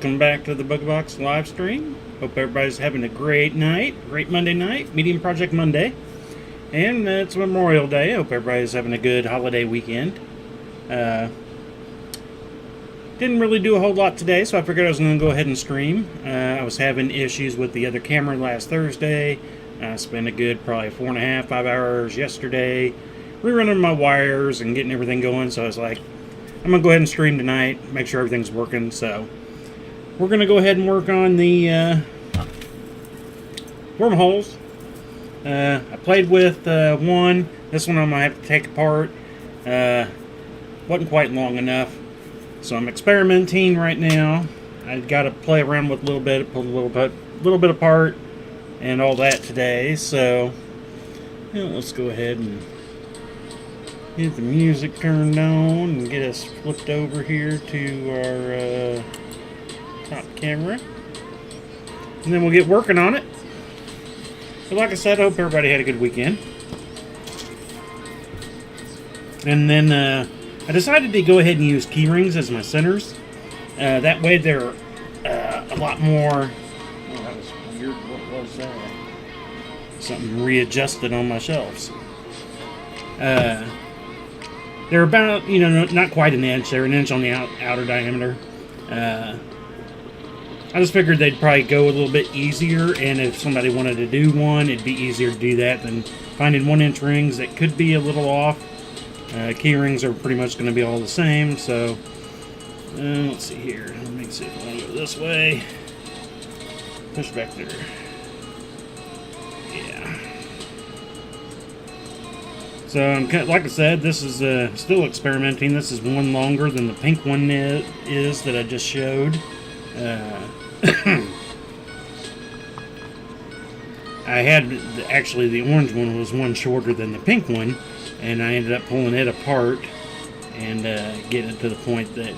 welcome back to the Booga Box live stream. Hope everybody's having a great night, great Monday night, Medium Project Monday. And it's Memorial Day. Hope everybody's having a good holiday weekend. Didn't really do a whole lot today, so I figured I was going to go ahead and stream. I was having issues with the other camera last Thursday. I spent a good probably 4.5, 5 hours yesterday rerunning my wires and getting everything going, so I was like, I'm going to go ahead and stream tonight, make sure everything's working. So we're going to go ahead and work on the wormholes. I played with one. This one I'm going to have to take apart. Wasn't quite long enough. So I'm experimenting right now. I've got to play around with a little bit, pull a little bit apart and all that today. So let's go ahead and get the music turned on and get us flipped over here to our top camera. And then we'll get working on it. But like I said, I hope everybody had a good weekend. And then I decided to go ahead and use key rings as my centers. That way they're a lot more... Oh, that was weird. What was that? Something readjusted on my shelves. They're about, not quite an inch. They're an inch on the outer diameter. I just figured they'd probably go a little bit easier, and if somebody wanted to do one, it'd be easier to do that than finding 1-inch rings that could be a little off. Key rings are pretty much going to be all the same, so let's see here. Let me see if I want to go this way. Push back there. Yeah. So, like I said, this is still experimenting. This is one longer than the pink one is that I just showed. I had, actually, the orange one was one shorter than the pink one, and I ended up pulling it apart and getting it to the point that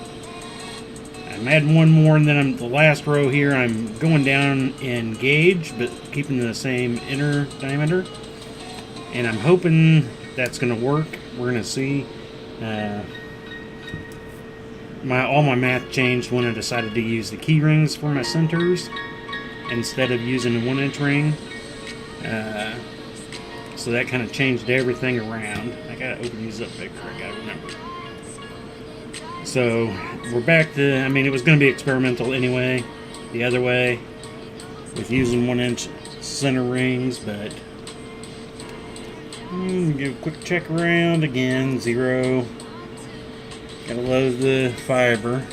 I'm adding one more, and then the last row here, I'm going down in gauge, but keeping the same inner diameter, and I'm hoping that's going to work. We're going to see. All my math changed when I decided to use the key rings for my centers instead of using a 1-inch ring. So that kind of changed everything around. I gotta open these up bigger, I gotta remember. So we're back to, it was going to be experimental anyway, the other way, with using 1-inch center rings, but give a quick check around again. 0. Gotta load the fiber.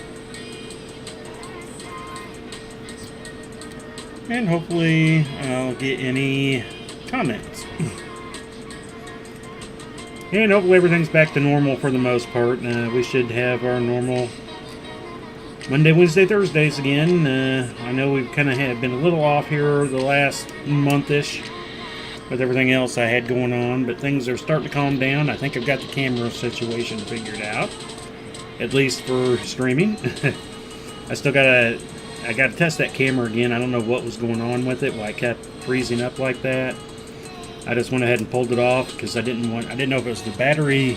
And hopefully I'll get any comments. And hopefully everything's back to normal for the most part. We should have our normal Monday, Wednesday, Thursdays again. I know we've kind of been a little off here the last month-ish with everything else I had going on, but things are starting to calm down. I think I've got the camera situation figured out, at least for streaming. I gotta test that camera again. I don't know what was going on with it, why it kept freezing up like that. I just went ahead and pulled it off because I didn't know if it was the battery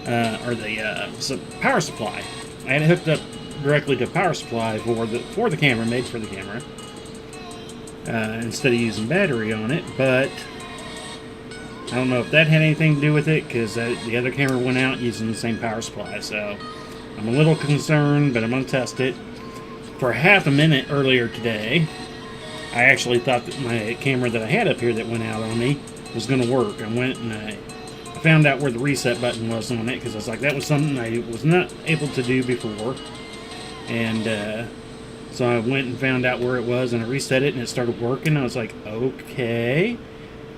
or the power supply. I had it hooked up directly to power supply for the camera, made for the camera, instead of using battery on it. But I don't know if that had anything to do with it, because the other camera went out using the same power supply. So I'm a little concerned, but I'm going to test it. For half a minute earlier today, I actually thought that my camera that I had up here that went out on me was going to work. I went and I found out where the reset button was on it, because I was like, that was something I was not able to do before. And so I went and found out where it was, and I reset it, and it started working. I was like, okay.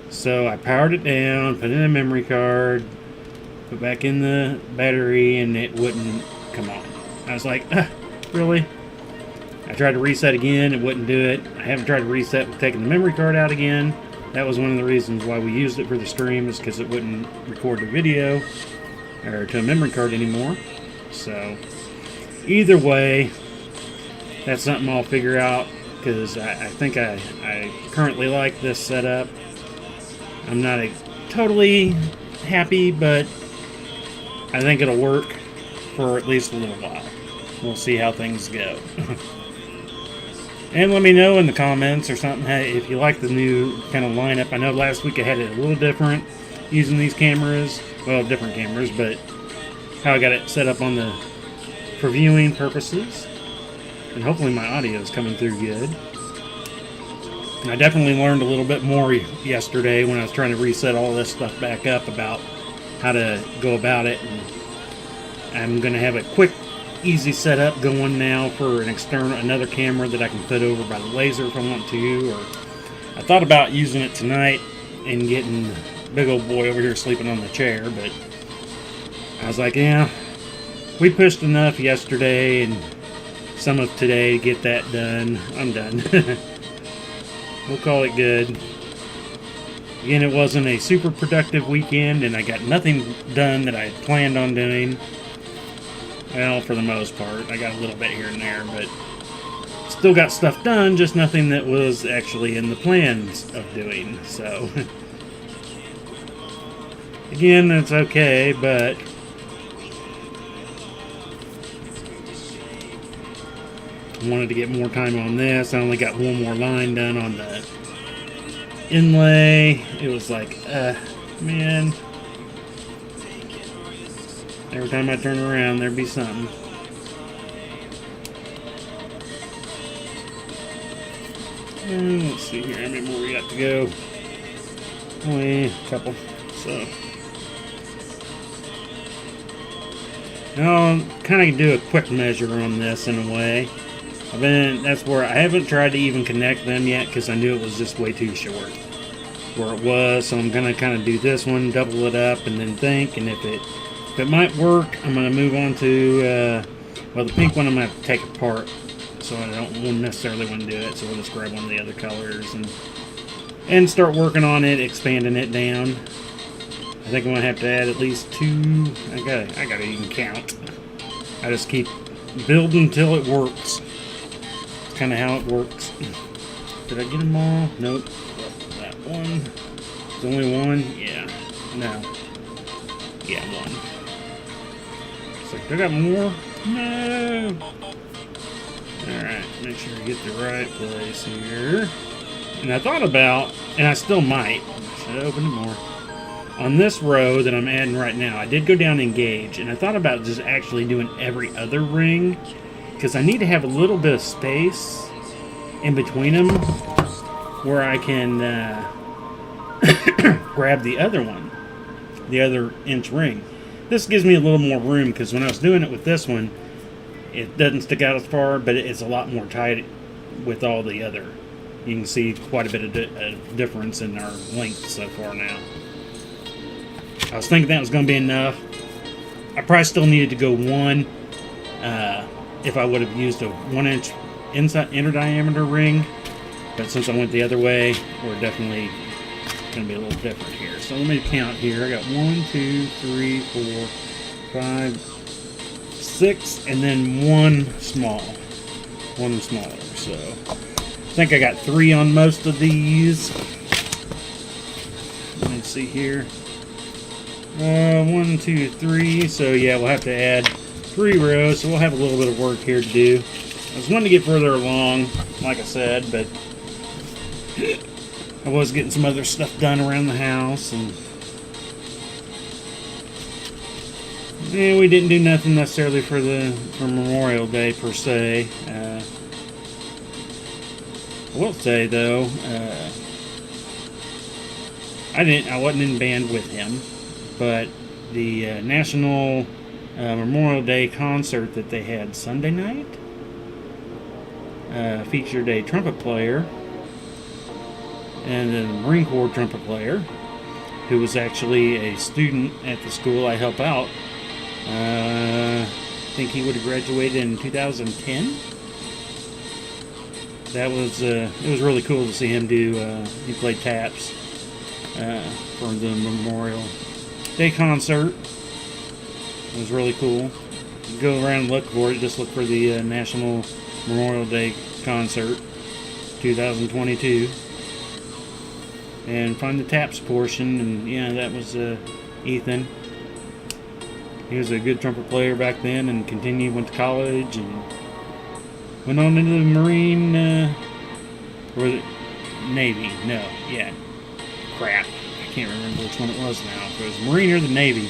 So I powered it down, put in a memory card, put back in the battery, and it wouldn't come on. I was like, really? I tried to reset again, it wouldn't do it. I haven't tried to reset with taking the memory card out again. That was one of the reasons why we used it for the stream, is because it wouldn't record the video or to a memory card anymore. So either way, that's something I'll figure out, because I think I currently like this setup. I'm not totally happy, but I think it'll work for at least a little while. We'll see how things go. And let me know in the comments or something if you like the new kind of lineup. I know last week I had it a little different using these cameras. Well, different cameras, but how I got it set up on the for viewing purposes. And hopefully my audio is coming through good. And I definitely learned a little bit more yesterday when I was trying to reset all this stuff back up about how to go about it. And I'm going to have a quick, easy setup going now for another camera that I can put over by the laser if I want to. Or I thought about using it tonight and getting big old boy over here sleeping on the chair, but I was like, yeah, we pushed enough yesterday and some of today to get that done. I'm done. We'll call it good. Again, it wasn't a super productive weekend, and I got nothing done that I had planned on doing. Well, for the most part. I got a little bit here and there, but still got stuff done, just nothing that was actually in the plans of doing. So, again, that's okay, but I wanted to get more time on this. I only got one more line done on the inlay. It was like, man. Every time I turn around, there'd be something. Let's see here, how many more we got to go? Only a couple. So, I'll kind of do a quick measure on this in a way. That's where I haven't tried to even connect them yet because I knew it was just way too short where it was. So I'm going to kind of do this one, double it up, and then think. And if it might work, I'm going to move on to, well, the pink one I'm going to take apart. So I don't necessarily want to do it. So we'll just grab one of the other colors and start working on it, expanding it down. I think I'm going to have to add at least 2. I gotta even count. I just keep building until it works. Kind of how it works. Did I get them all? Nope. That one. There's only one? Yeah. No. Yeah, one. It's like, do I got more? No. Alright, make sure I get the right place here. And I thought about, and I still might, should I open it more? On this row that I'm adding right now, I did go down and gauge, and I thought about just actually doing every other ring because I need to have a little bit of space in between them where I can grab the other one, the other inch ring. This gives me a little more room because when I was doing it with this one, it doesn't stick out as far, but it's a lot more tight with all the other. You can see quite a bit of difference in our length so far now. I was thinking that was going to be enough. I probably still needed to go one. If I would have used a 1-inch inner diameter ring, but since I went the other way, we're definitely going to be a little different here. So let me count here. I got 1, 2, 3, 4, 5, 6, and then one smaller. So I think I got 3 on most of these. Let me see here. 1, 2, 3. So yeah, we'll have to add 3 rows. So we'll have a little bit of work here to do. I was wanting to get further along, like I said, but I was getting some other stuff done around the house, and we didn't do nothing necessarily for Memorial Day per se. I will say though, I wasn't in band with him, but the National Memorial Day concert that they had Sunday night featured a trumpet player and a Marine Corps trumpet player who was actually a student at the school I help out. I think he would have graduated in 2010. That was it was really cool to see him do. He played taps for the Memorial Day concert. It was really cool. You go around and look for it. Just look for the National Memorial Day concert 2022 and find the taps portion. And yeah, that was Ethan. He was a good trumpet player back then and went to college and Went on into the Marine, or was it Navy? No, yeah. Crap. I can't remember which one it was now. If it was Marine or the Navy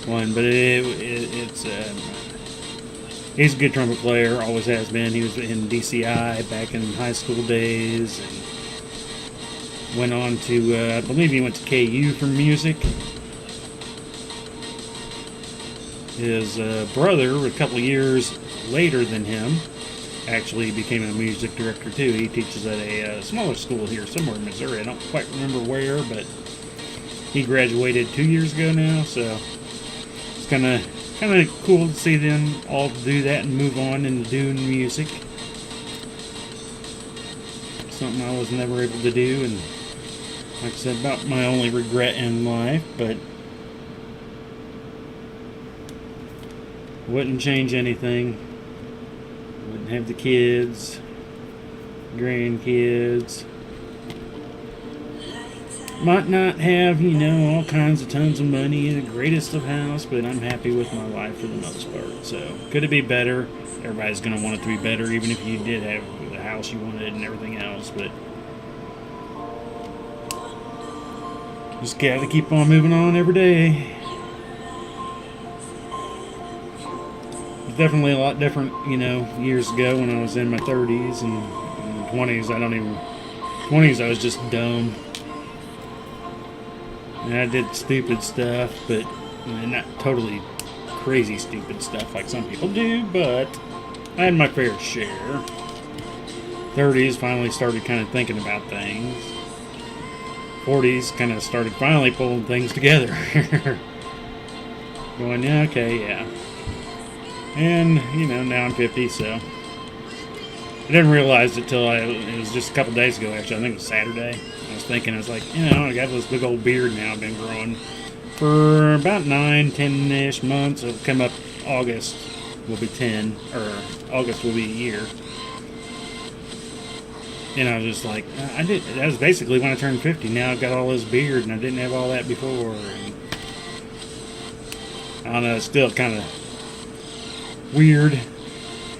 one, but it's he's a good trumpet player, always has been. He was in DCI back in high school days, and went on to, I believe he went to KU for music. His brother, a couple of years later than him, actually became a music director too. He teaches at a smaller school here somewhere in Missouri. I don't quite remember where, but he graduated 2 years ago now, so it's kind of cool to see them all do that and move on into doing music. Something I was never able to do, and like I said, about my only regret in life, but wouldn't change anything. Wouldn't have the kids, grandkids. Might not have, all kinds of tons of money, the greatest of house, but I'm happy with my life for the most part. So, could it be better? Everybody's going to want it to be better, even if you did have the house you wanted and everything else, but just got to keep on moving on every day. It's definitely a lot different, years ago when I was in my 30s and 20s. 20s I was just dumb. And I did stupid stuff, but not totally crazy stupid stuff like some people do, but I had my fair share. 30s finally started kind of thinking about things. 40s kind of started finally pulling things together. Going, yeah, okay, yeah. And, now I'm 50, so I didn't realize it till it was just a couple days ago, actually. I think it was Saturday. I was thinking, I was like, I got this big old beard now I've been growing for about 10-ish months. It'll come up August, will be 10, or August will be a year. And I was just like, that was basically when I turned 50. Now I've got all this beard, and I didn't have all that before. And I don't know, it's still kind of weird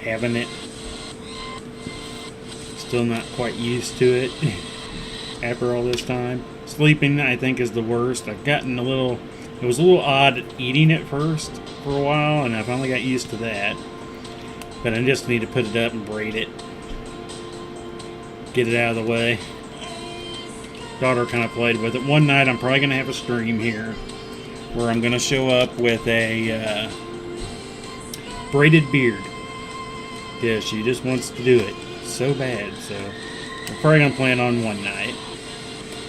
having it. Still not quite used to it after all this time. Sleeping, I think, is the worst. I've gotten it was a little odd eating at first for a while, and I finally got used to that. But I just need to put it up and braid it. Get it out of the way. Daughter kind of played with it. One night I'm probably going to have a stream here where I'm going to show up with a braided beard. Yeah, she just wants to do it so bad, so we're probably going to plan on one night.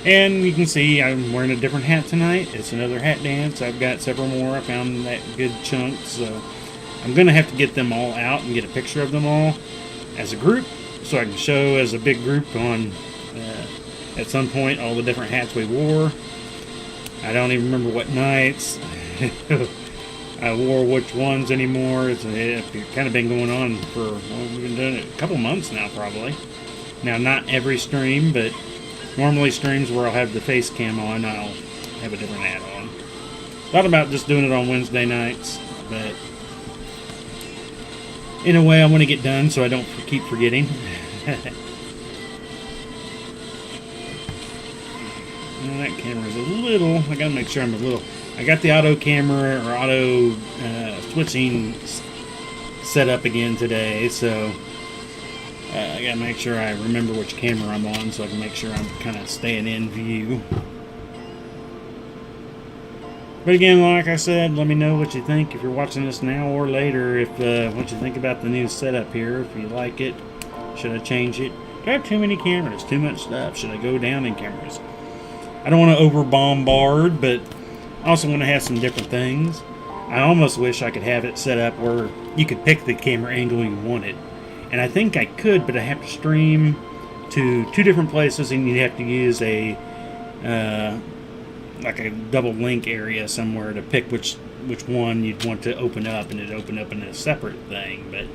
And you can see I'm wearing a different hat tonight. It's another hat dance. I've got several more. I found that good chunk, so I'm going to have to get them all out and get a picture of them all as a group, so I can show as a big group on at some point all the different hats we wore. I don't even remember what nights I wore which ones anymore. It's kind of been going on for, we've been doing it a couple months now probably. Now, not every stream, but normally streams where I'll have the face cam on, I'll have a different hat on. Thought about just doing it on Wednesday nights, but in a way I want to get done so I don't keep forgetting. That camera's a little, I gotta make sure I'm a little, I got the auto camera or auto switching set up again today, so I gotta make sure I remember which camera I'm on so I can make sure I'm kind of staying in view. But again, like I said, let me know what you think if you're watching this now or later, if what you think about the new setup here, if you like it. Should I change it? Do I have too many cameras? Too much stuff? Should I go down in cameras? I don't want to over bombard, but I also want to have some different things. I almost wish I could have it set up where you could pick the camera angle you wanted. And I think I could, but I have to stream to 2 different places, and you'd have to use a like a double link area somewhere to pick which one you'd want to open up, and it'd open up in a separate thing. But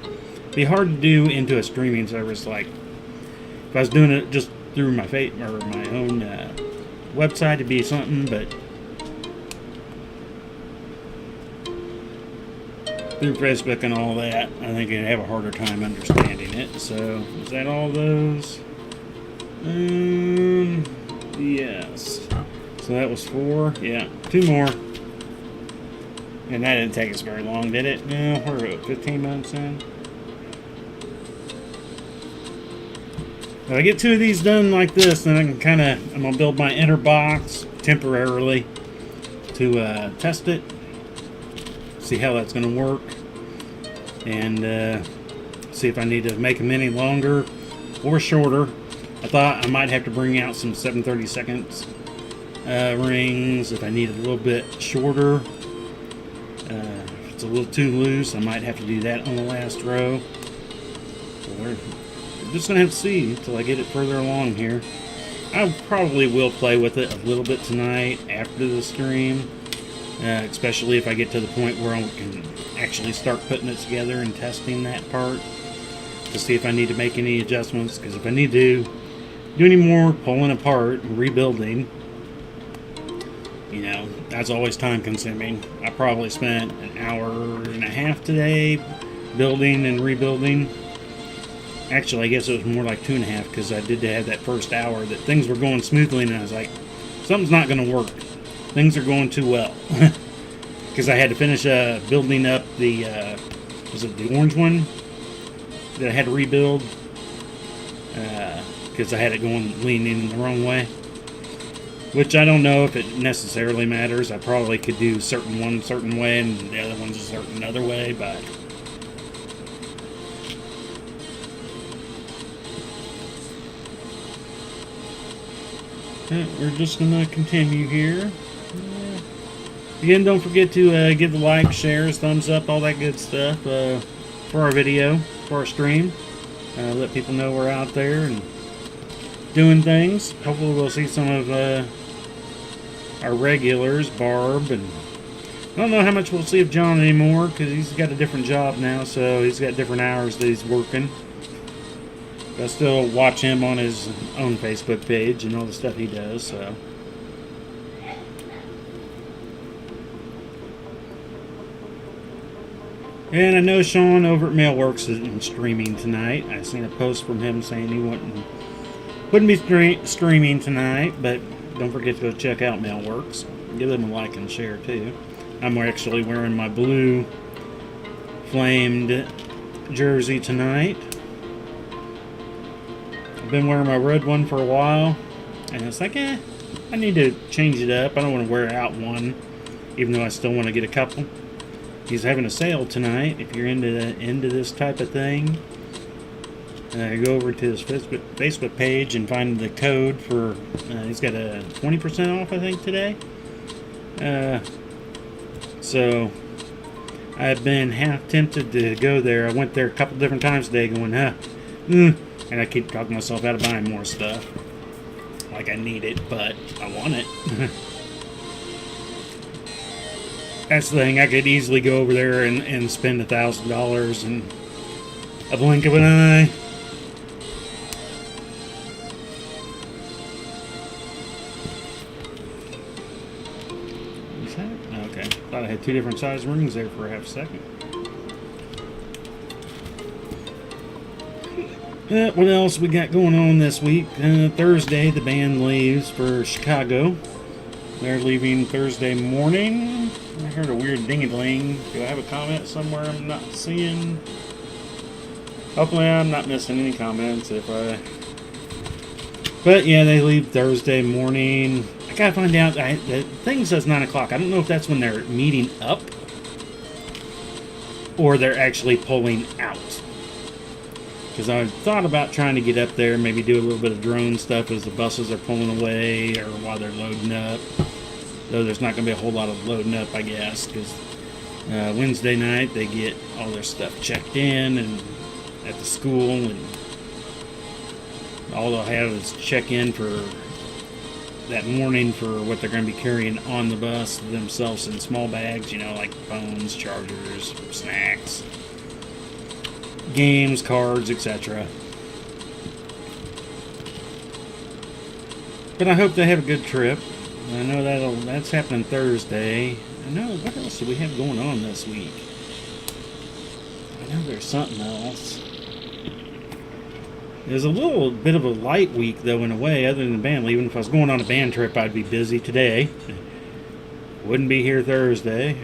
it'd be hard to do into a streaming service. Like if I was doing it just through my my own website, it'd be something. But through Facebook and all that, I think I'd have a harder time understanding it. So, is that all those? Yes. So that was 4. Yeah, 2 more. And that didn't take us very long, did it? No, we're about 15 minutes in. If I get 2 of these done like this, then I can I'm going to build my inner box temporarily to test it. See how that's going to work. And see if I need to make them any longer or shorter. I thought I might have to bring out some 7/32 rings if I need a little bit shorter. If it's a little too loose, I might have to do that on the last row. So we're just going to have to see until I get it further along here. I probably will play with it a little bit tonight after the stream, especially if I get to the point where I can actually start putting it together and testing that part to see if I need to make any adjustments. Because if I need to do any more pulling apart and rebuilding, you know, that's always time consuming. I probably spent an hour and a half today building and rebuilding. Actually, I guess it was more like 2.5 because I did have that first hour that things were going smoothly and I was like, something's not going to work. Things are going too well. Because I had to finish building up the, was it the orange one that I had to rebuild? Because I had it going leaning the wrong way. Which I don't know if it necessarily matters. I probably could do one certain way and the other one's a certain other way, but we're just going to continue here. Again, don't forget to give the likes, shares, thumbs up, all that good stuff for our video, for our stream. Let people know we're out there and doing things. Hopefully we'll see some of our regulars, Barb, and I don't know how much we'll see of John anymore because he's got a different job now, so he's got different hours that he's working. But I still watch him on his own Facebook page and all the stuff he does, so. And I know Sean over at Mailworks isn't streaming tonight. I seen a post from him saying he wouldn't be streaming tonight, but don't forget to go check out Mailworks. Give them a like and share too. I'm actually wearing my blue flamed jersey tonight. I've been wearing my red one for a while, and it's like, I need to change it up. I don't want to wear out one, even though I still want to get a couple. He's having a sale tonight. If you're into this type of thing, go over to his Facebook page and find the code for. He's got a 20% off, I think, today. So I've been half tempted to go there. I went there a couple different times today, going, and I keep talking myself out of buying more stuff. Like I need it, but I want it. That's the thing. I could easily go over there and spend $1,000 in a blink of an eye. Is that? Okay. Thought I had 2 different size rings there for a half second. What else we got going on this week? Thursday, the band leaves for Chicago. They're leaving Thursday morning. I heard a weird ding-a-ling. Do I have a comment somewhere I'm not seeing? Hopefully I'm not missing any comments. But yeah, they leave Thursday morning. I gotta find out. The thing says 9 o'clock. I don't know if that's when they're meeting up or they're actually pulling out. Because I thought about trying to get up there and maybe do a little bit of drone stuff as the buses are pulling away or while they're loading up. Though there's not going to be a whole lot of loading up, I guess, because Wednesday night they get all their stuff checked in and at the school, and all they'll have is check in for that morning for what they're going to be carrying on the bus themselves in small bags, like phones, chargers, snacks, games, cards, etc. But I hope they have a good trip. I know that's happening Thursday. I know, what else do we have going on this week? Now there's something else. It was a little bit of a light week, though, in a way, other than the band. Even if I was going on a band trip, I'd be busy today. Wouldn't be here Thursday.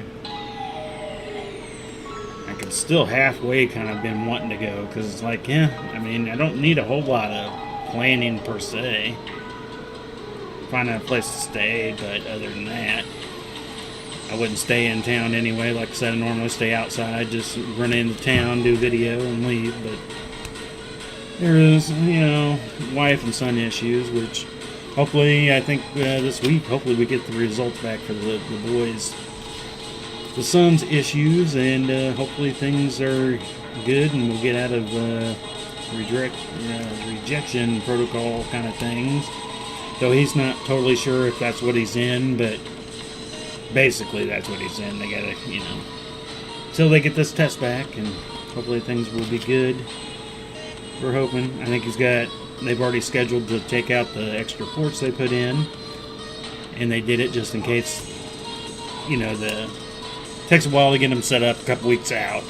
I could still halfway kind of been wanting to go, because it's like, yeah, I mean, I don't need a whole lot of planning per se. Find a place to stay, but other than that, I wouldn't stay in town anyway. Like I said, I normally stay outside, just run into town, do video, and leave, but there is, you know, wife and son issues, which hopefully, I think this week, hopefully we get the results back for the boys. The son's issues, and hopefully things are good and we'll get out of rejection protocol kind of things. Though he's not totally sure if that's what he's in, but basically that's what he's in. They gotta, you know, until they get this test back, and hopefully things will be good. We're hoping. I think they've already scheduled to take out the extra ports they put in, and they did it just in case, you know, it takes a while to get them set up, a couple weeks out.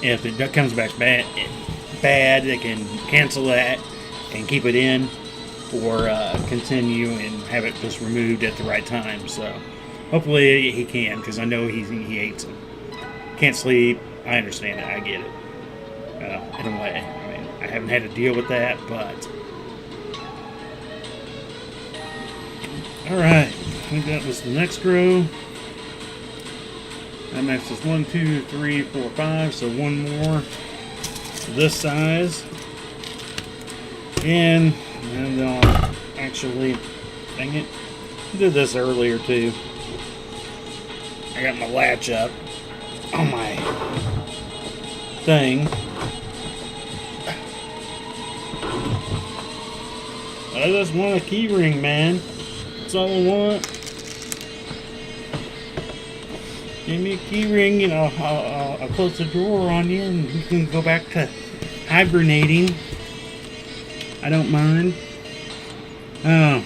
If it comes back bad, they can cancel that and keep it in, or continue and have it just removed at the right time. So hopefully he can, because I know he hates them. Can't sleep. I understand it. I get it. In a way. I haven't had to deal with that, but alright, I think that was the next row. That matches 1, 2, 3, 4, 5, so one more this size. And I'll actually, dang it, I did this earlier too. I got my latch up on my thing. I just want a key ring, man. That's all I want. Give me a key ring, and I'll close the drawer on you, and you can go back to hibernating. I don't mind. I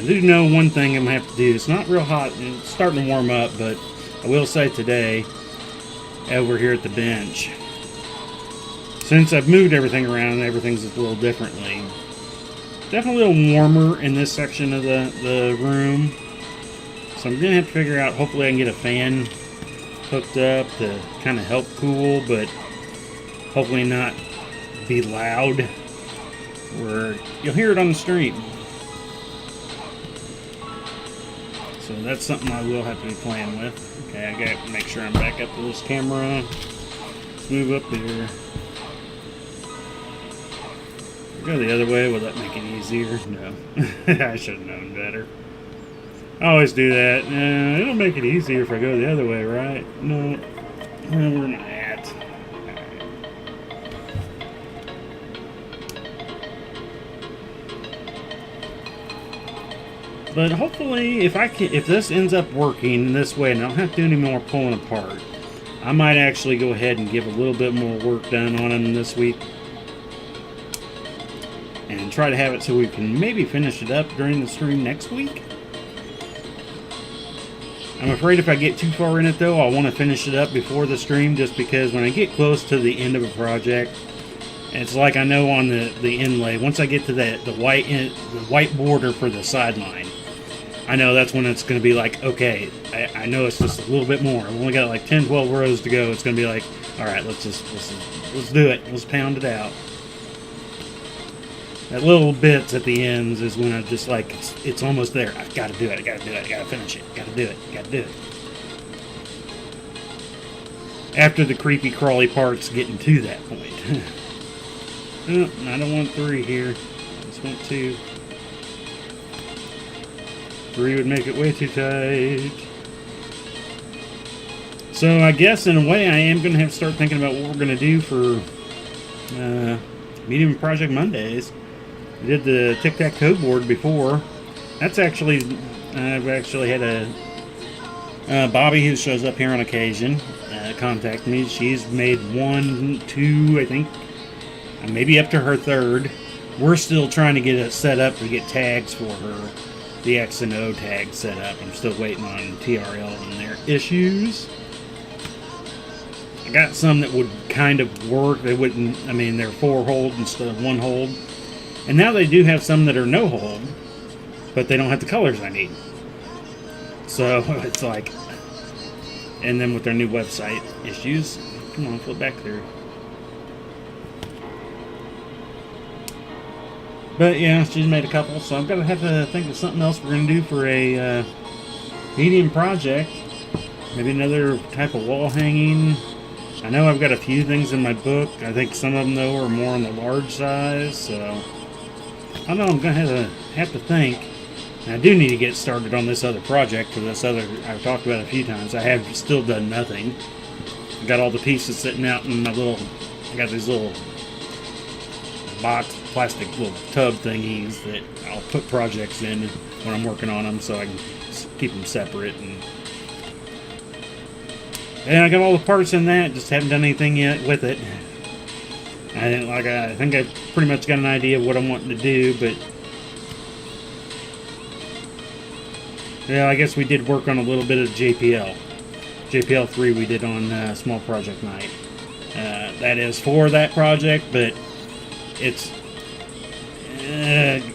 do know one thing I'm going to have to do. It's not real hot. It's starting to warm up, but I will say today, over here at the bench, since I've moved everything around, everything's a little differently. Definitely a little warmer in this section of the room. So I'm going to have to figure out, hopefully I can get a fan hooked up to kind of help cool, but hopefully not be loud where you'll hear it on the stream. So that's something I will have to be playing with. Okay, I got to make sure I'm back up to this camera. Let's move up there. Go the other way. Will that make it easier? No. I should have known better. I always do that. It'll make it easier if I go the other way, right? No. Where am I at? But hopefully, if this ends up working this way, and I don't have to do any more pulling apart, I might actually go ahead and give a little bit more work done on them this week. And try to have it so we can maybe finish it up during the stream next week. I'm afraid if I get too far in it, though, I want to finish it up before the stream, just because when I get close to the end of a project, it's like I know on the inlay, once I get to the white border for the sideline, I know that's when it's going to be like, okay, I know it's just a little bit more. I've only got like 10, 12 rows to go. It's going to be like, all right, let's do it. Let's pound it out. That little bits at the ends is when I just like, it's almost there. I've got to do it. I got to do it. I got to finish it. Got to do it. Got to do it. After the creepy crawly part's getting to that point. Oh, I don't want 3 here. I just want 2. 3 would make it way too tight. So I guess in a way I am going to have to start thinking about what we're going to do for Medium Project Mondays. I did the tic-tac-toe board before. That's actually, I've actually had a Bobby, who shows up here on occasion, contact me. She's made 1, 2, I think, maybe up to her 3rd. We're still trying to get it set up to get tags for her, the X and O tag set up. I'm still waiting on TRL and their issues. got some that would kind of work. They wouldn't, I mean, they're 4 hold instead of 1 hold. And now they do have some that are no hold, but they don't have the colors I need. So it's like, and then with their new website issues, come on, flip back there. But yeah, she's made a couple, so I'm gonna have to think of something else we're gonna do for a medium project. Maybe another type of wall hanging. I know I've got a few things in my book. I think some of them though are more on the large size, so I don't know. I'm gonna have to think. And I do need to get started on this other project for this other. I've talked about it a few times. I have still done nothing. I got all the pieces sitting out in my little. I got these little box plastic little tub thingies that I'll put projects in when I'm working on them, so I can keep them separate. And I got all the parts in that. Just haven't done anything yet with it. I think I've pretty much got an idea of what I'm wanting to do, but yeah, I guess we did work on a little bit of JPL. JPL 3 we did on Small Project Night. That is for that project, but it's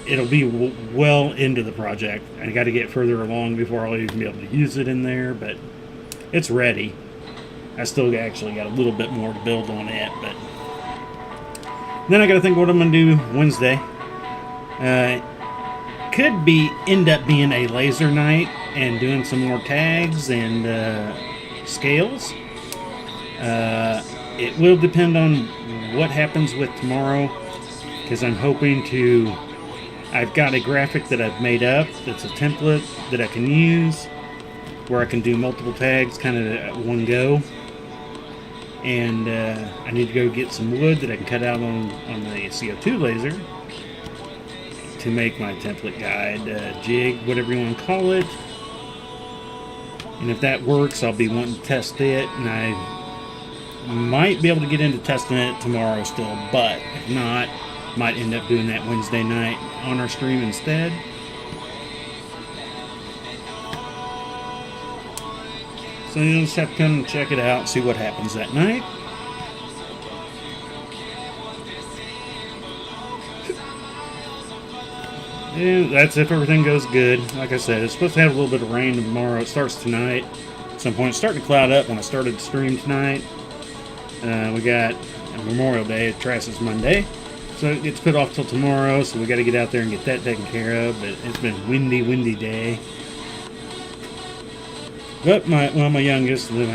it'll be well into the project. I got to get further along before I'll even be able to use it in there, but it's ready. I still actually got a little bit more to build on it, but then I got to think what I'm going to do Wednesday. Could be end up being a laser night and doing some more tags and scales. It will depend on what happens with tomorrow, because I'm hoping to. I've got a graphic that I've made up that's a template that I can use, where I can do multiple tags kind of at one go. And I need to go get some wood that I can cut out on the CO2 laser to make my template guide, jig, whatever you want to call it. And if that works, I'll be wanting to test it, and I might be able to get into testing it tomorrow still, but if not, might end up doing that Wednesday night on our stream instead. So you'll just have to come and check it out and see what happens that night. And that's if everything goes good. Like I said, it's supposed to have a little bit of rain tomorrow. It starts tonight. At some point, it's starting to cloud up when I started the stream tonight. We got Memorial Day. Trash is Monday. So it gets put off till tomorrow, so we got to get out there and get that taken care of. But it's been a windy day. But my youngest, my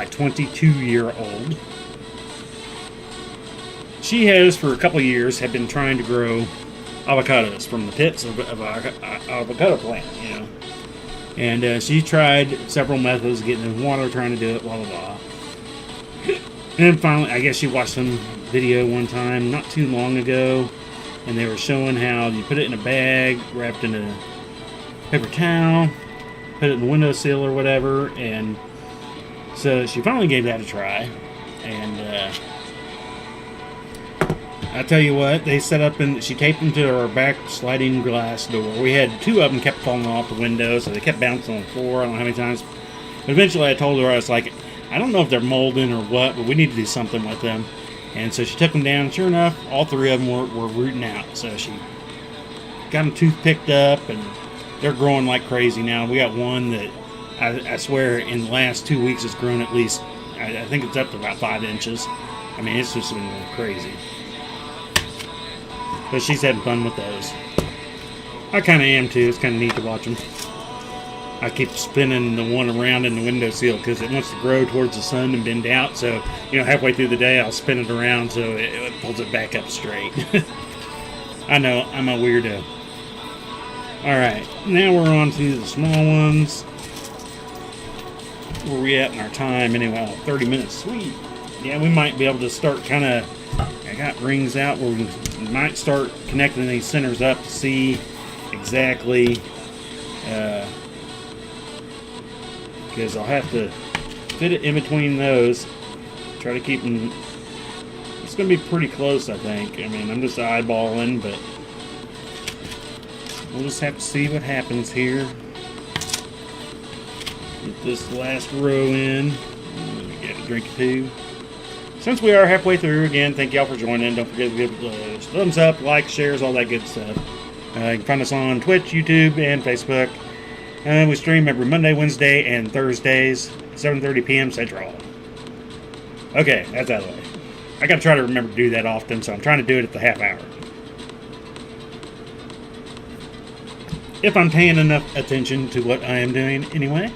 22-year-old, she has for a couple of years have been trying to grow avocados from the pits of an avocado plant, you know. And she tried several methods, getting in water, trying to do it, blah blah blah. And finally, I guess she watched some video one time not too long ago, and they were showing how you put it in a bag wrapped in a paper towel, put it in the windowsill or whatever, and so she finally gave that a try. And I tell you what, they set up and she taped them to our back sliding glass door. We had 2 of them kept falling off the window, so they kept bouncing on the floor. I don't know how many times. But eventually, I told her, I was like, I don't know if they're molding or what, but we need to do something with them. And so she took them down. Sure enough, all 3 of them were rooting out. So she got them toothpicked up, and they're growing like crazy now. We got one that I swear in the last 2 weeks has grown at least, I think it's up to about 5 inches. I mean, it's just been crazy. But she's having fun with those. I kind of am too. It's kind of neat to watch them. I keep spinning the one around in the windowsill because it wants to grow towards the sun and bend out. So, halfway through the day, I'll spin it around so it pulls it back up straight. I know, I'm a weirdo. Alright, now we're on to the small ones. Where are we at in our time? Anyway, 30 minutes. Sweet. Yeah, we might be able to start kind of... I got rings out where we might start connecting these centers up to see exactly... because I'll have to fit it in between those. Try to keep them... It's going to be pretty close, I think. I mean, I'm just eyeballing, but... We'll just have to see what happens here. Get this last row in. Let me get it drink too. Since we are halfway through, again, thank y'all for joining. Don't forget to give thumbs up, likes, shares, all that good stuff. You can find us on Twitch, YouTube, and Facebook. We stream every Monday, Wednesday, and Thursdays, 7:30 p.m. Central. Okay, that's out of the way. I gotta try to remember to do that often, so I'm trying to do it at the half hour. If I'm paying enough attention to what I am doing anyway.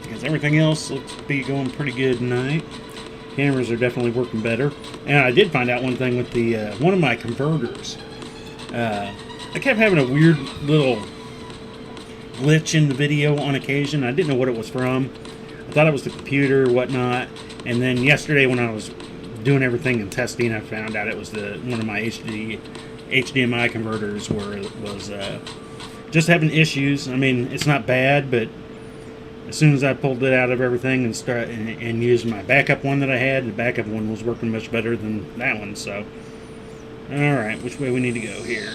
Because everything else looks to be going pretty good tonight. Cameras are definitely working better. And I did find out one thing with the one of my converters. I kept having a weird little glitch in the video on occasion. I didn't know what it was from. I thought it was the computer or whatnot. And then yesterday when I was doing everything and testing, I found out it was one of my HDMI converters where it was just having issues. I mean, it's not bad, but as soon as I pulled it out of everything and used my backup one that I had, the backup one was working much better than that one. So, all right, which way we need to go here?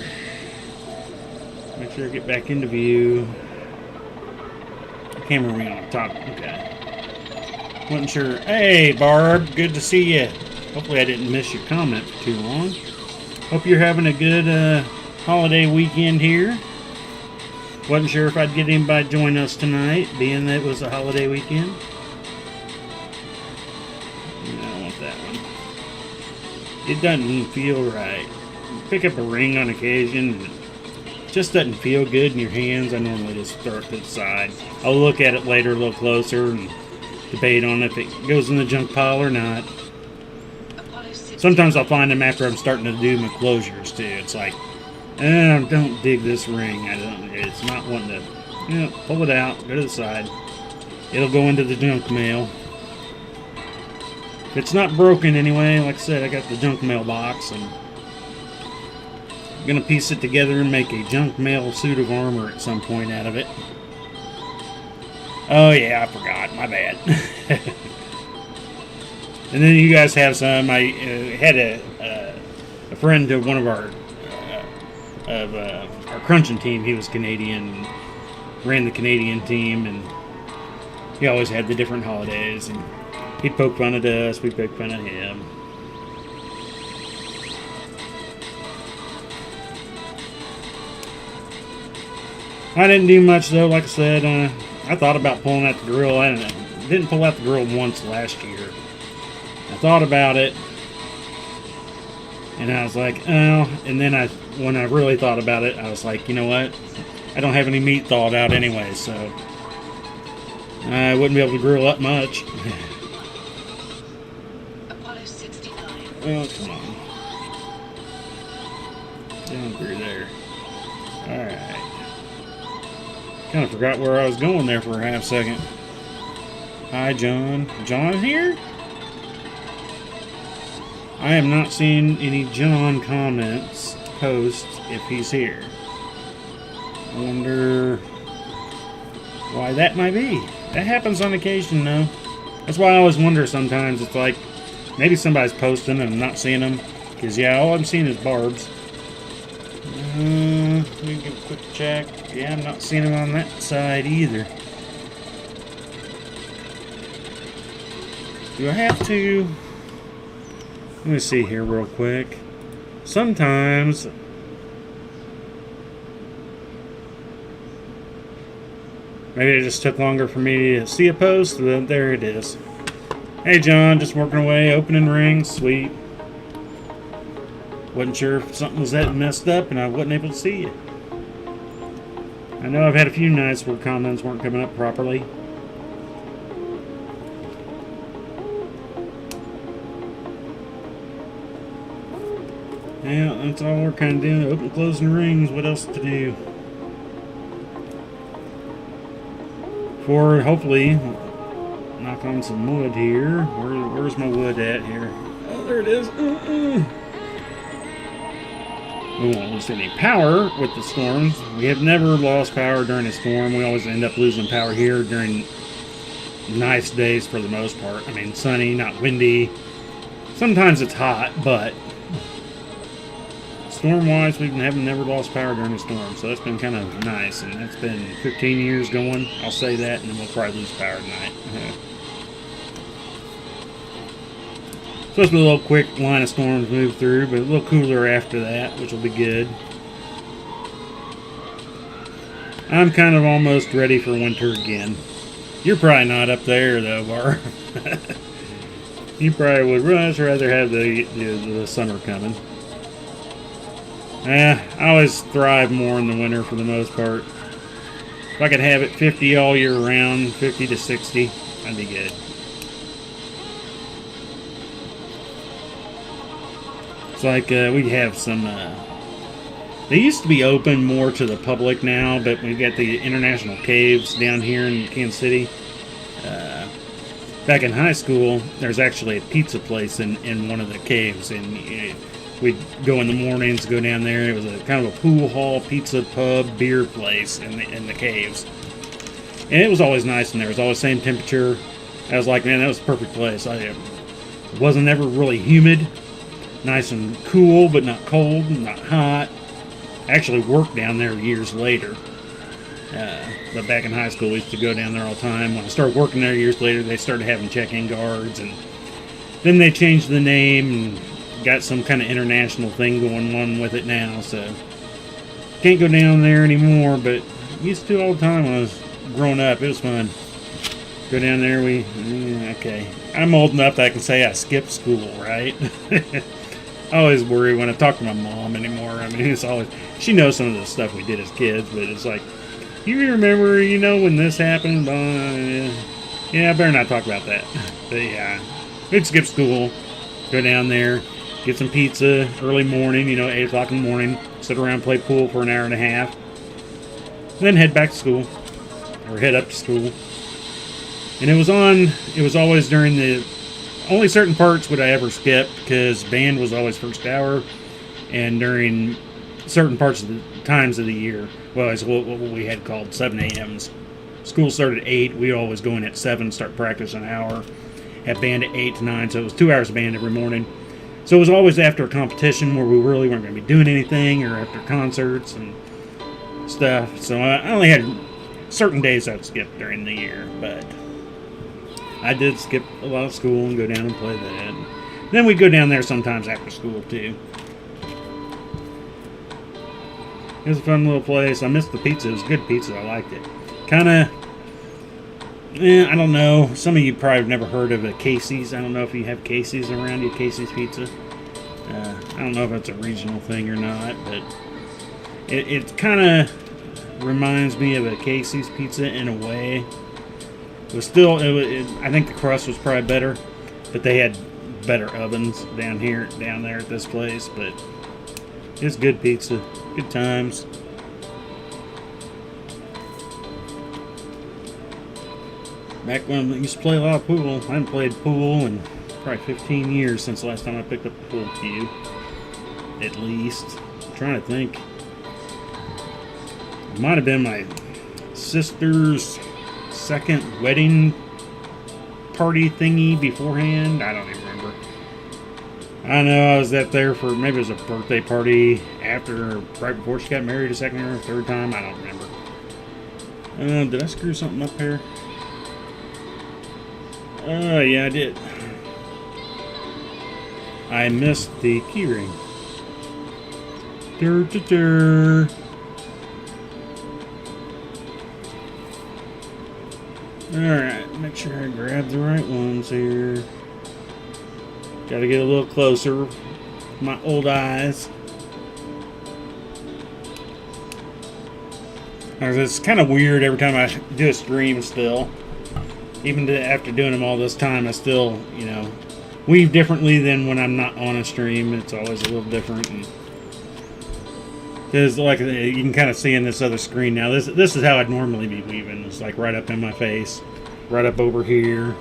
Make sure I get back into view. Camera ring on top. Okay. Wasn't sure. Hey, Barb, good to see you. Hopefully I didn't miss your comment for too long. Hope you're having a good holiday weekend here. Wasn't sure if I'd get anybody to join us tonight, being that it was a holiday weekend. No, I don't want that one. It doesn't feel right. Pick up a ring on occasion, and it just doesn't feel good in your hands. I normally just throw it to the side. I'll look at it later a little closer and debate on if it goes in the junk pile or not. Sometimes I'll find them after I'm starting to do my closures too. It's like, don't dig this ring. It's not wanting to. Pull it out, go to the side. It'll go into the junk mail. If it's not broken anyway, like I said, I got the junk mail box, and I'm gonna piece it together and make a junk mail suit of armor at some point out of it. Oh yeah, I forgot. My bad. And then you guys have some. I had a friend of one of our crunching team. He was Canadian, and ran the Canadian team, and he always had the different holidays. And he'd poke fun at us. We'd poke fun at him. I didn't do much though. Like I said, I thought about pulling out the grill. I didn't pull out the grill once last year. I thought about it, and I was like, oh. And then when I really thought about it, I was like, you know what? I don't have any meat thawed out anyway, so I wouldn't be able to grill up much. Oh, come on. Down through there. Alright. Kind of forgot where I was going there for a half second. Hi, John. John here? I am not seeing any John comments, posts, if he's here. I wonder why that might be. That happens on occasion, though. That's why I always wonder sometimes. It's like, maybe somebody's posting and I'm not seeing them. Because, yeah, all I'm seeing is Barb's. Let me give a quick check. Yeah, I'm not seeing them on that side either. Do I have to... Let me see here real quick. Sometimes... Maybe it just took longer for me to see a post, but there it is. Hey John, just working away, opening rings, sweet. Wasn't sure if something was that messed up and I wasn't able to see it. I know I've had a few nights where comments weren't coming up properly. Yeah, that's all we're kind of doing. Open, closing rings. What else to do? For hopefully, knock on some wood here. Where's my wood at here? Oh, there it is. We won't lose any power with the storms. We have never lost power during a storm. We always end up losing power here during nice days for the most part. I mean, sunny, not windy. Sometimes it's hot, but storm-wise, we have never lost power during a storm. So that's been kind of nice, and that's been 15 years going. I'll say that, and then we'll probably lose power tonight. Supposed to be a little quick line of storms move through, but a little cooler after that, which will be good. I'm kind of almost ready for winter again. You're probably not up there though, Bar. You probably would much rather have the summer coming. I always thrive more in the winter for the most part. If I could have it 50 all year round, 50 to 60, that'd be good. It's like we have some... they used to be open more to the public now, but we've got the International Caves down here in Kansas City. Back in high school, there's actually a pizza place in one of the caves, and we'd go in the mornings, go down there. It was a kind of a pool hall, pizza, pub, beer place in the caves. And it was always nice in there. It was always the same temperature. I was like, man, that was a perfect place. It wasn't ever really humid. Nice and cool, but not cold, not hot. I actually worked down there years later. But back in high school, we used to go down there all the time. When I started working there years later, they started having check-in guards. And then they changed the name and got some kind of international thing going on with it now. So can't go down there anymore, but used to all the time when I was growing up. It was fun. Go down there, okay. I'm old enough that I can say I skipped school, right? I always worry when I talk to my mom anymore. I mean, it's always... She knows some of the stuff we did as kids, but it's like, you remember, when this happened? Yeah, I better not talk about that. But yeah, we'd skip school, go down there, get some pizza early morning, 8 o'clock in the morning, sit around, play pool for an hour and a half, then head back to school, or head up to school. And it was always during the... Only certain parts would I ever skip, because band was always first hour, and during certain parts of the times of the year, well, it's what we had called 7 a.m.s. School started at 8. We'd always go in at 7, start practice an hour, have band at 8 to 9, so it was 2 hours of band every morning. So it was always after a competition where we really weren't going to be doing anything, or after concerts and stuff. So I only had certain days I'd skip during the year, but I did skip a lot of school and go down and play that. Then we'd go down there sometimes after school, too. It was a fun little place. I missed the pizza. It was good pizza. I liked it. Kind of, I don't know. Some of you probably have never heard of a Casey's. I don't know if you have Casey's around you, Casey's Pizza. I don't know if it's a regional thing or not, but it kind of reminds me of a Casey's Pizza in a way. It was still, I think the crust was probably better, but they had better ovens down there at this place, but it's good pizza, good times. Back when I used to play a lot of pool, I haven't played pool in probably 15 years since the last time I picked up a pool cue, at least. I'm trying to think. It might have been my sister's second wedding party thingy beforehand. I don't even remember. I know I was up there for, maybe it was a birthday party after, right before she got married a second or third time. I don't remember. Did I screw something up here? Yeah, I did. I missed the keyring. Alright, make sure I grab the right ones here. Gotta get a little closer with my old eyes. It's kind of weird every time I do a stream still. Even after doing them all this time, I still, weave differently than when I'm not on a stream. It's always a little different. Because, like, you can kind of see in this other screen now, this is how I'd normally be weaving. It's like right up in my face, right up over here.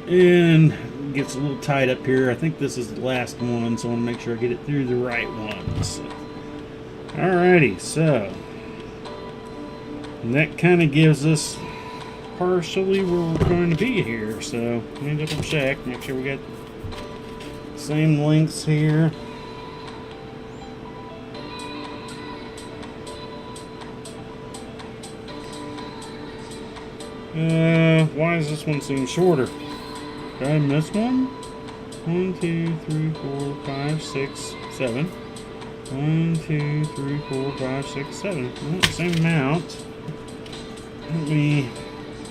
And it gets a little tight up here. I think this is the last one, so I want to make sure I get it through the right ones. Alrighty, so and that kind of gives us partially where we're going to be here. So let me double check, make sure we got the same lengths here. Why does this one seem shorter? Did I miss one? 1, 2, 3, 4, 5, 6, 7. 1, 2, 3, 4, 5, 6, 7. Well, same amount. Let me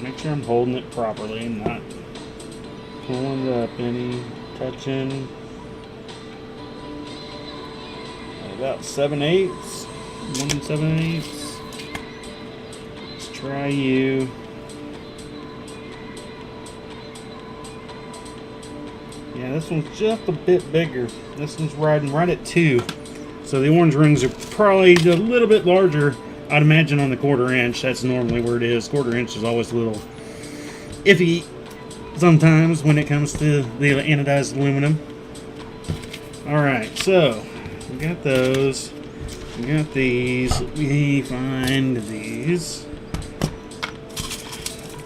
make sure I'm holding it properly and not pulling it up any, touching. About 7/8. 1 7/8. Let's try you. Yeah, this one's just a bit bigger. This one's riding right at 2. So the orange rings are probably a little bit larger, I'd imagine, on the 1/4 inch. That's normally where it is. 1/4 inch is always a little iffy sometimes when it comes to the anodized aluminum. Alright, so we got those. We got these. Let me find these.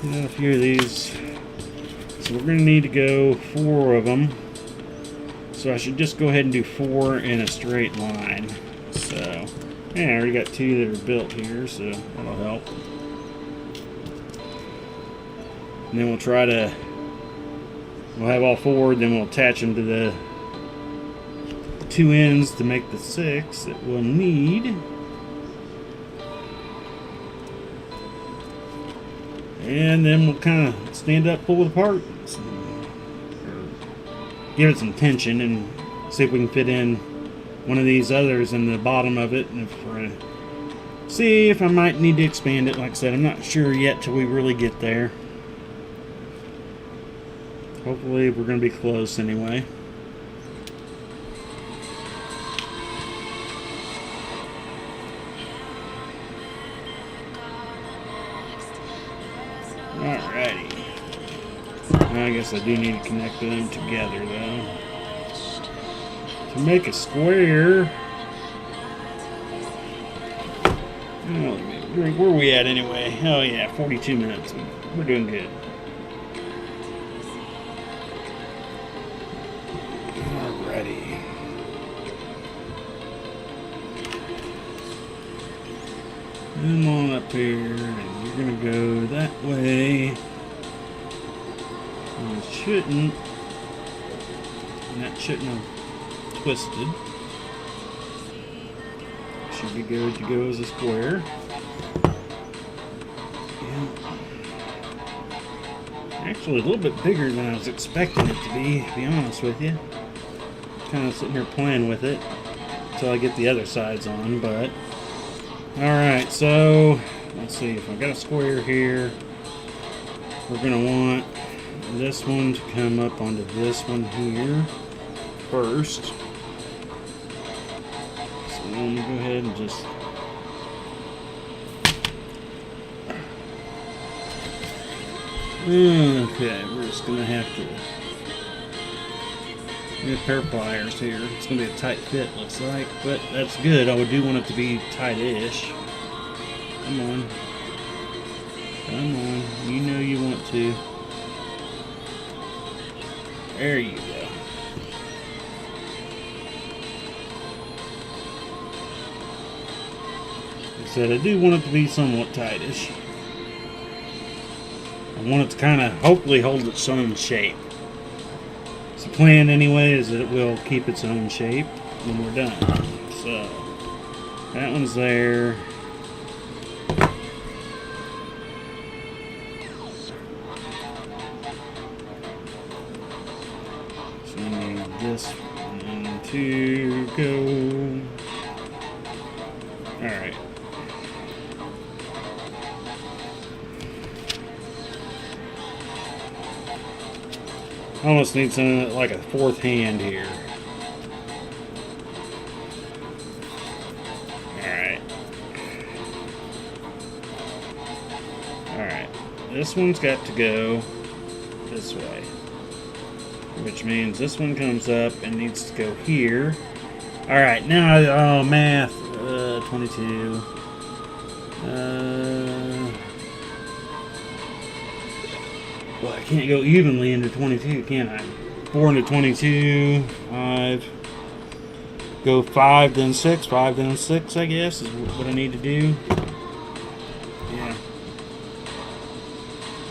Got a few of these. So we're going to need to go 4 of them. So I should just go ahead and do 4 in a straight line. So, yeah, I already got 2 that are built here, so that'll help. And then we'll have all 4, then we'll attach them to the 2 ends to make the 6 that we'll need. And then we'll kind of stand up, pull it apart, give it some tension, and see if we can fit in one of these others in the bottom of it. And if we're gonna see if I might need to expand it. Like I said, I'm not sure yet till we really get there. Hopefully we're going to be close anyway. Alrighty. I guess I do need to connect them together though. To make a square. Oh, where are we at anyway? Oh yeah, 42 minutes. We're doing good. Alrighty. Come on up here, and you're gonna go that way. And it shouldn't. And that shouldn't have twisted. Should be good to go as a square. Yeah. Actually, a little bit bigger than I was expecting it to be honest with you. Kind of sitting here playing with it until I get the other sides on, but alright, so let's see if I got a square here. We're gonna want this one to come up onto this one here first. So I'm gonna go ahead and just okay, we're just gonna have to get a pair of pliers here. It's gonna be a tight fit, looks like, but that's good. I do want it to be tight-ish. Come on. Come on. You know you want to. There you go. Like I said, I do want it to be somewhat tightish. I want it to kind of hopefully hold its own shape. So the plan anyway is that it will keep its own shape when we're done. So that one's there. So we need this one to go. Alright. I almost need something like a 4th hand here. Alright. Alright. This one's got to go this way. Which means this one comes up and needs to go here. Alright, now, oh, math. 22. Well, I can't go evenly into 22, can I? 4 into 22, 5. Go 5, then 6, 5, then 6, I guess, is what I need to do. Yeah.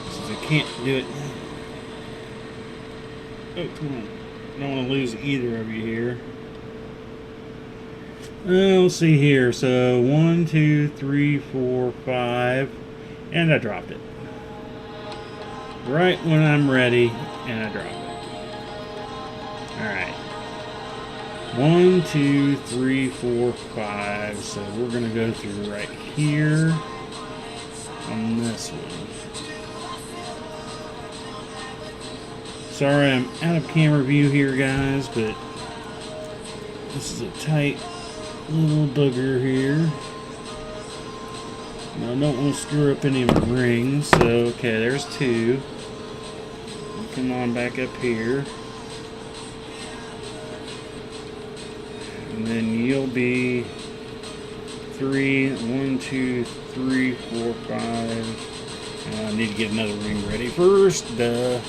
Since I can't do it. Oh, come on. I don't want to lose either of you here. Let's see here. So 1, 2, 3, 4, 5, and I dropped it. Right when I'm ready, and I dropped it. Alright. 1, 2, 3, 4, 5. So we're going to go through right here on this one. Sorry I'm out of camera view here, guys, but this is a tight little booger here. Now, I don't want to screw up any of my rings, so okay, there's 2. Come on back up here. And then you'll be 3, 1, 2, 3, 4, 5. I need to get another ring ready first. Duh.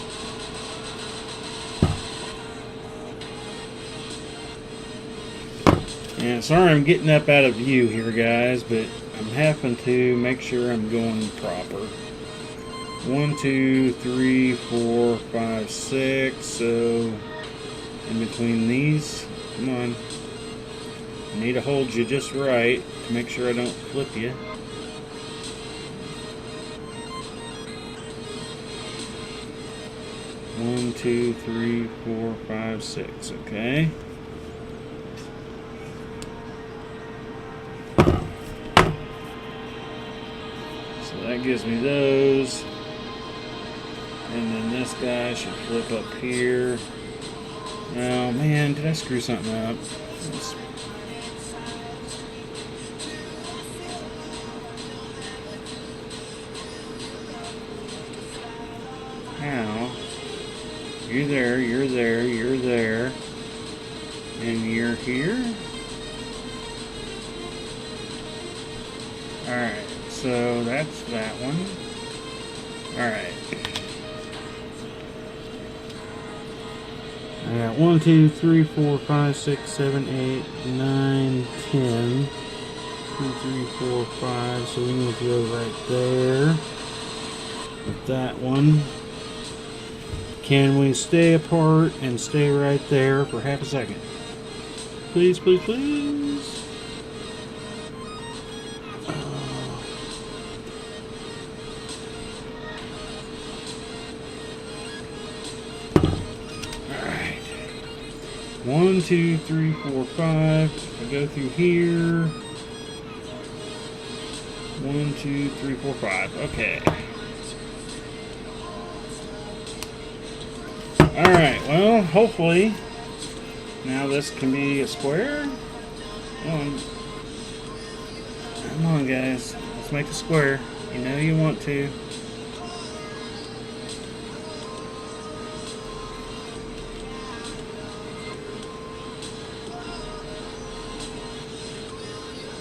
And sorry I'm getting up out of view here, guys, but I'm having to make sure I'm going proper. 1, 2, 3, 4, 5, 6. So in between these, come on. I need to hold you just right to make sure I don't flip you. One, 2, 3, 4, 5, 6. Okay. So that gives me those. And then this guy should flip up here. Oh man, did I screw something up? How? You're there, you're there, you're there. And you're here? Alright, so that's that one. Alright. I got 1, 2, 3, 4, 5, 6, 7, 8, 9, 10. 2, 3, 4, 5. So we need to go right there with that one. Can we stay apart and stay right there for half a second? Please, please, please. Alright. 1, 2, 3, 4, 5. I go through here. 1, 2, 3, 4, 5. Okay. Alright, well, hopefully now this can be a square. Come on, guys. Let's make a square. You know you want to.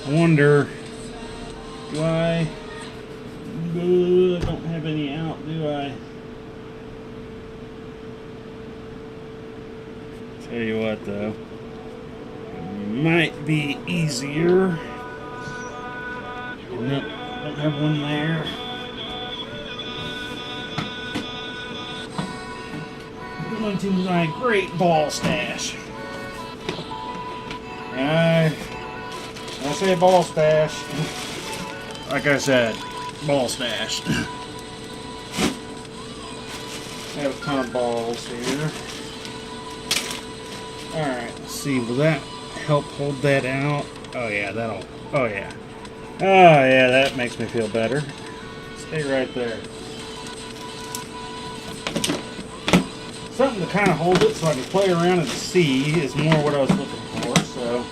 I wonder, do I don't have any out, do I? Tell you what, though, it might be easier. Nope, don't have one there. Going to my great ball stash. I say ball stash. Like I said, ball stash. I have a ton of balls here. Alright, let's see, will that help hold that out? Oh yeah, that'll, oh yeah. Oh yeah, that makes me feel better. Stay right there. Something to kind of hold it so I can play around and see is more what I was looking for, so.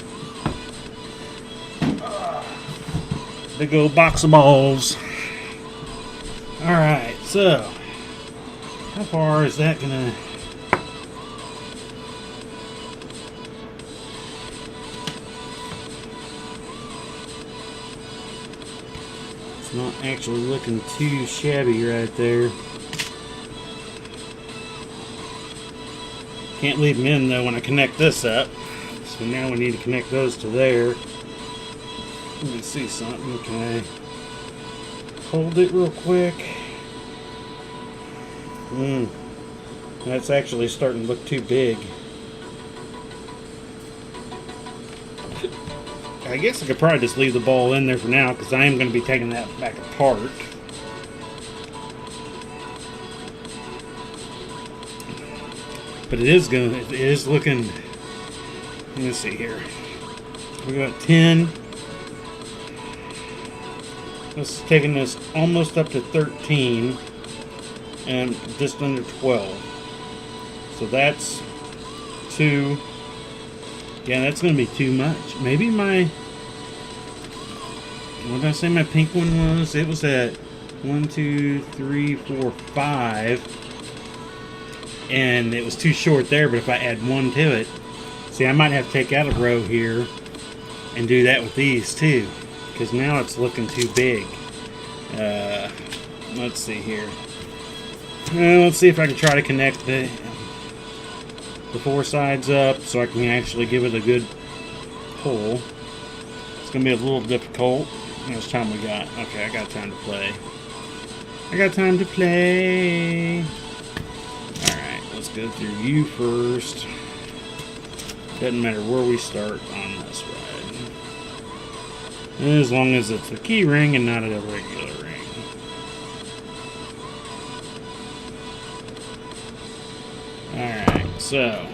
Big old box of balls. Alright, so. How far is that gonna... It's not actually looking too shabby right there. Can't leave them in though when I connect this up. So now we need to connect those to there. Let me see something. Can I hold it real quick? That's actually starting to look too big. I guess I could probably just leave the ball in there for now because I am going to be taking that back apart. But it is looking, let's see here. We got 10. It's taking us almost up to 13 and just under 12. So that's 2. Yeah, that's going to be too much. Maybe what did I say my pink one was? It was at 1, 2, 3, 4, 5. And it was too short there, but if I add 1 to it, see, I might have to take out a row here and do that with these too, because now it's looking too big. Let's see here. Let's see if I can try to connect the 4 sides up so I can actually give it a good pull. It's going to be a little difficult. How much time we got? Okay, I got time to play. Alright, let's go through you first. Doesn't matter where we start on this ride. As long as it's a key ring and not a regular ring. Alright, so.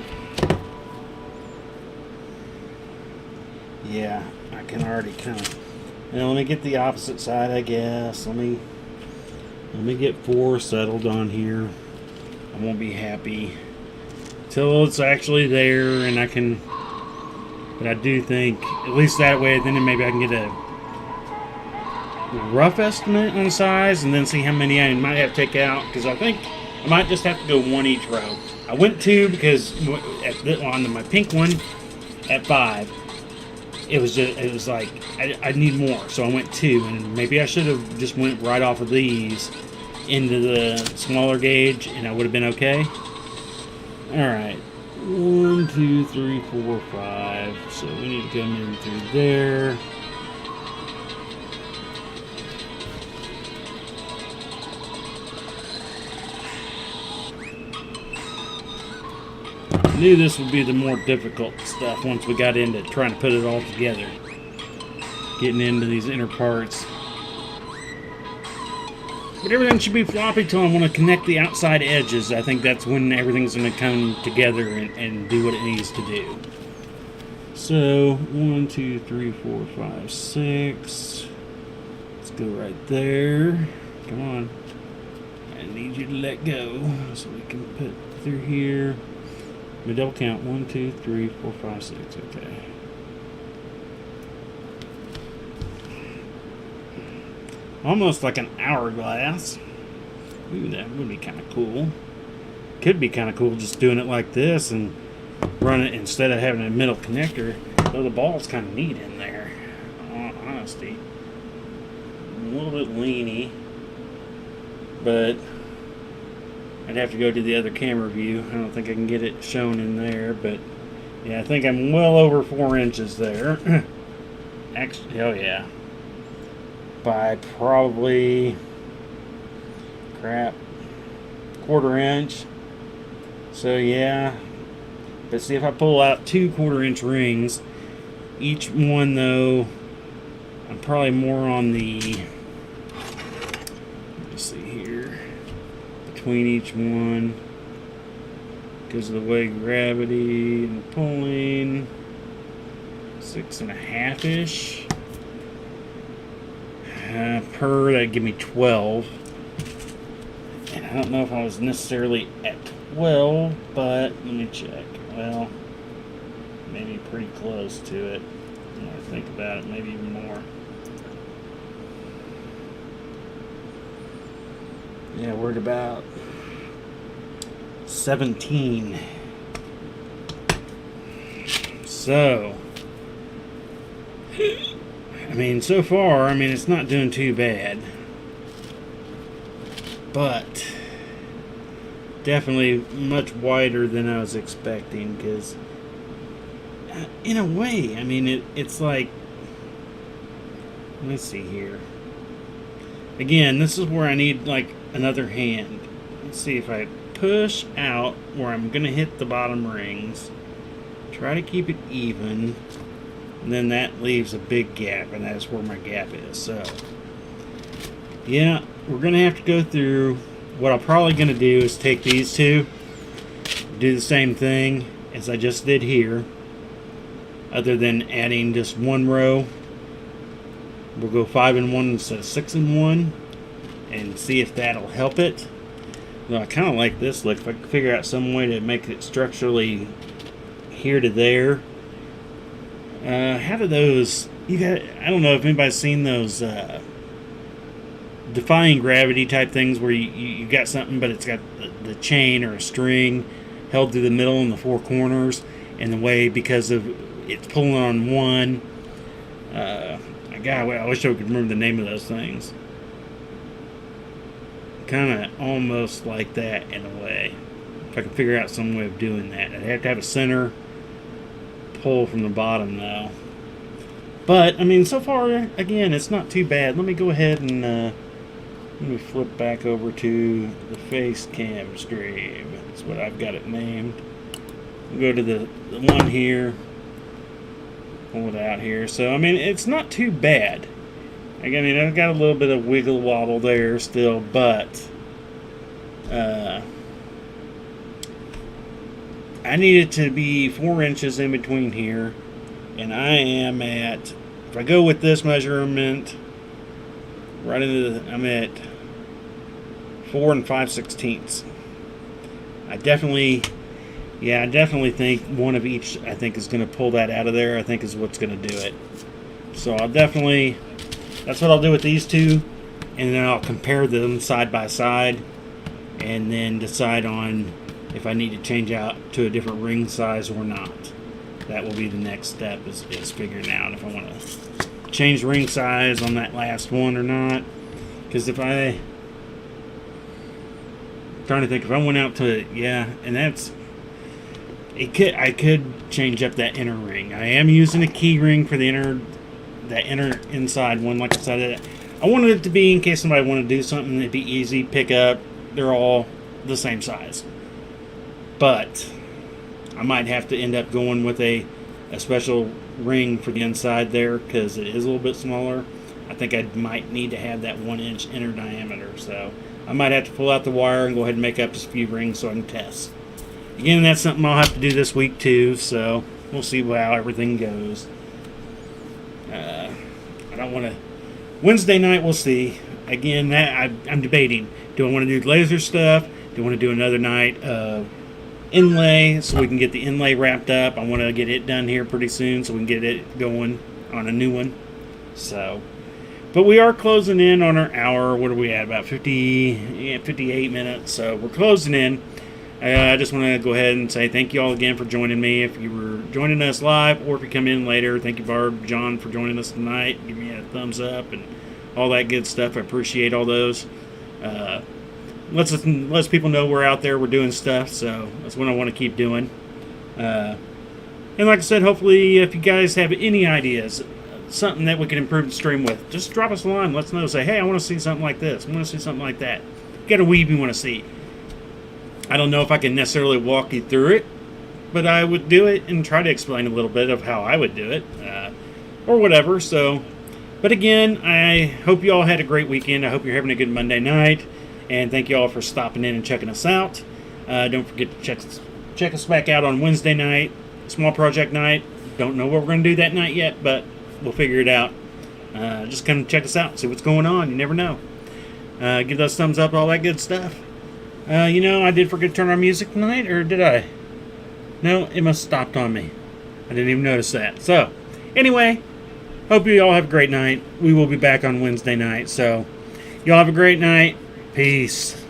Yeah, I can already kind of. Now let me get the opposite side, I guess. Let me get 4 settled on here. I won't be happy till it's actually there, and I can. But I do think at least that way, then maybe I can get a rough estimate on size, and then see how many I might have to take out. Because I think I might just have to go 1 each row. I went 2 because on my pink one at 5. It was like I need more, so I went 2, and maybe I should have just went right off of these into the smaller gauge, and I would have been okay. All right, 1, 2, 3, 4, 5. So we need to come in through there. I knew this would be the more difficult stuff once we got into trying to put it all together. Getting into these inner parts. But everything should be floppy till I want to connect the outside edges. I think that's when everything's going to come together and do what it needs to do. So, 1, 2, 3, 4, 5, 6. Let's go right there. Come on. I need you to let go so we can put through here. Let me double count. 1, 2, 3, 4, 5, 6. Okay. Almost like an hourglass. Ooh, that would be kind of cool. Could be kind of cool just doing it like this and run it instead of having a middle connector. Though the ball's kind of neat in there. Honesty. A little bit leany. But I'd have to go to the other camera view. I don't think I can get it shown in there, but yeah, I think I'm well over 4 inches there. Actually, oh yeah. By probably, crap, 1/4 inch. So yeah. But see, if I pull out 2 1/4 inch rings, each one though, I'm probably more on the, let's see here, between each one, because of the way gravity and pulling, 6.5-ish. Per, that'd give me 12. And I don't know if I was necessarily at 12, but let me check. Well, maybe pretty close to it. When I think about it, maybe even more. Yeah, we're at about 17. So, I mean, so far, I mean, it's not doing too bad. But definitely much wider than I was expecting, because in a way, I mean, it's like, let's see here. Again, this is where I need like another hand. Let's see if I push out where I'm going to hit the bottom rings. Try to keep it even. And then that leaves a big gap, and that's where my gap is. So, yeah, we're going to have to go through. What I'm probably going to do is take these two, do the same thing as I just did here, other than adding just one row. We'll go 5 and 1 instead of 6 and 1 and see if that'll help it. Though I kind of like this look. If I can figure out some way to make it structurally here to there. How do those, I don't know if anybody's seen those defying gravity type things where you got something but it's got the chain or a string held through the middle and the four corners, and the way because of it's pulling on one. God, I wish I could remember the name of those things. Kind of almost like that in a way. If I could figure out some way of doing that. I'd have to have a center pull from the bottom though. But, I mean, so far, again, it's not too bad. Let me go ahead and let me flip back over to the face cam stream. That's what I've got it named. We'll go to the one here. Pull it out here. So, I mean, it's not too bad. I mean, I've got a little bit of wiggle wobble there still, but I need it to be 4 inches in between here, and I am at, if I go with this measurement, right into the, I'm at 4 5/16. I definitely think one of each, I think, is going to pull that out of there. I think is what's going to do it. So I'll definitely, that's what I'll do with these two, and then I'll compare them side by side, and then decide on if I need to change out to a different ring size or not. That will be the next step, is figuring out if I want to change ring size on that last one or not. Because if I'm trying to think, if I went out to, yeah, and that's, I could change up that inner ring. I am using a key ring for the that inner inside one, like I said. I wanted it to be, in case somebody wanted to do something, it'd be easy, pick up. They're all the same size. But I might have to end up going with a special ring for the inside there, because it is a little bit smaller. I think I might need to have that 1 inch inner diameter. So I might have to pull out the wire and go ahead and make up just a few rings so I can test. Again, that's something I'll have to do this week too, so we'll see how everything goes. I don't want to... Wednesday night, we'll see. Again, I'm debating. Do I want to do laser stuff? Do I want to do another night of inlay so we can get the inlay wrapped up? I want to get it done here pretty soon so we can get it going on a new one. So, but we are closing in on our hour. What are we at? About 58 minutes. So we're closing in. I just want to go ahead and say thank you all again for joining me. If you were joining us live or if you come in later, thank you, Barb, John, for joining us tonight. Give me a thumbs up and all that good stuff. I appreciate all those. Lets people know we're out there, we're doing stuff, so that's what I want to keep doing. And like I said, hopefully if you guys have any ideas, something that we can improve the stream with, just drop us a line. Let us know. Say, hey, I want to see something like this. I want to see something like that. Get a weave you want to see. I don't know if I can necessarily walk you through it, but I would do it and try to explain a little bit of how I would do it, or whatever. So, but again, I hope you all had a great weekend. I hope you're having a good Monday night, and thank you all for stopping in and checking us out. Don't forget to check us back out on Wednesday night, small project night. Don't know what we're going to do that night yet, but we'll figure it out. Just come check us out, see what's going on. You never know. Give those thumbs up, all that good stuff. I did forget to turn on music tonight, or did I? No, it must have stopped on me. I didn't even notice that. So, anyway, hope you all have a great night. We will be back on Wednesday night. So, y'all have a great night. Peace.